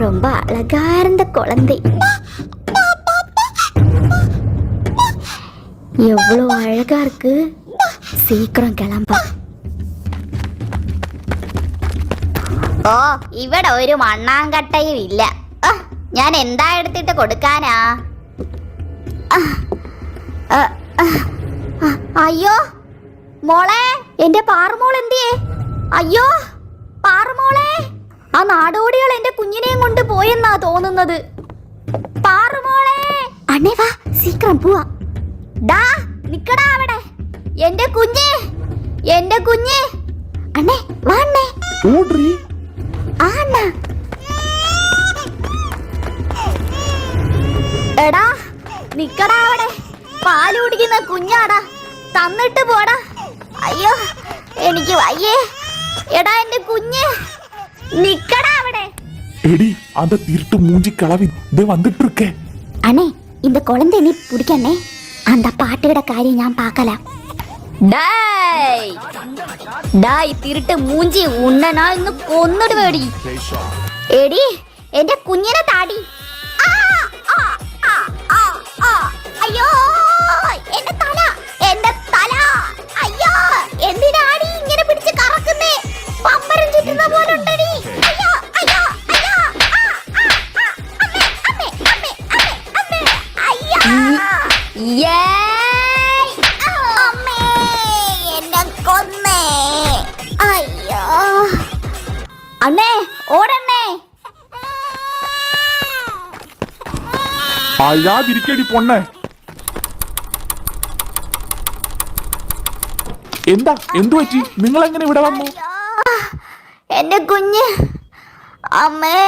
ரொம்ப அழகா இருந்த குழந்தை. எவ்வளோ அழகா இருக்கு. சீக்கிரம் கிளம்பா. ഓ, ഇവിടെ ഒരു മണ്ണാങ്കട്ടയും ഇല്ല. ഞാൻ എന്താ എടുത്തിട്ട് കൊടുക്കാനാ? അയ്യോ മോളെ, എന്റെ പാറുമോൾ എന്തിയേ? അയ്യോ പാറുമോളെ, ആ നാടോടികൾ എന്റെ കുഞ്ഞിനെയും കൊണ്ട് പോയെന്നാ തോന്നുന്നത്. പാറുമോളെ, അണ്ണേ വാ, സീക്കിരം പോവാ. ഡാ നിക്കടാ അവിടെ. എന്റെ കുഞ്ഞ്, എന്റെ കുഞ്ഞ്. അണ്ണേ വാ അണ്ണേ. ഓടി ആ അണ്ണാ. എടാ നിക്കടാ അവിടെ. പാല് കുടിക്കുന്ന കുഞ്ഞാടാ, തന്നിട്ട് പോടാ. അയ്യോ എനിക്ക് വയ്യേ. എടാ എന്റെ കുഞ്ഞ്, നിക്കടാ അവിടെ. എടി அந்த திருட்டு மூஞ்சி கிளவி ദേ வந்துட்டு இருக்கே. அண்ணே இந்த குழந்தை நீ பிடிக்கண்ணே. அந்த பாட்டுகிட காரியம் ഞാൻ பார்க்கலாம். ഡേയ് ഡേയ് തിരുട്ട് മൂഞ്ചി, ഉണ്ണ ഞാൻ ഇന്ന് കൊന്നിടുവേടി. എടി എന്റെ കുഞ്ഞിനെ താടി. അയ്യോ എന്റെ തല, എന്റെ തല. അയ്യോ എന്തിനാടി ഇങ്ങനെ പിടിച്ച് കറക്കുന്നേ? പമ്പരം ചുറ്റുന്ന പോലെ ഉണ്ടടി. അയ്യോ അയ്യോ അയ്യോ. അമ്മേ അമ്മേ അമ്മേ അമ്മേ അമ്മേ. അയ്യോ അമ്മേ, എന്നെ കൊന്നേ. അയ്യോ അണ്ണേ, ഓടണ്ണേ. അഴാതിരിക്കടി പൊണ്ണേ. എന്താ എന്തു പറ്റി? നിങ്ങൾ എങ്ങനെ ഇവിടെ വന്നു? എന്റെ കുഞ്ഞ്. അമ്മേ.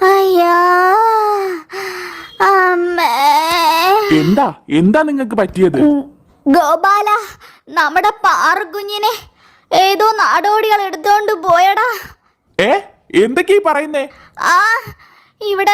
അയ്യോ അമ്മേ. എന്താ എന്താ നിങ്ങൾക്ക് പറ്റിയത്? ഗോപാല, നമ്മുടെ പാറുകുഞ്ഞിനെ ഏതോ നാടോടികൾ എടുത്തോണ്ട് പോയടാ. എന്തൊക്കെയാ പറയുന്നേ? ഇവിടെ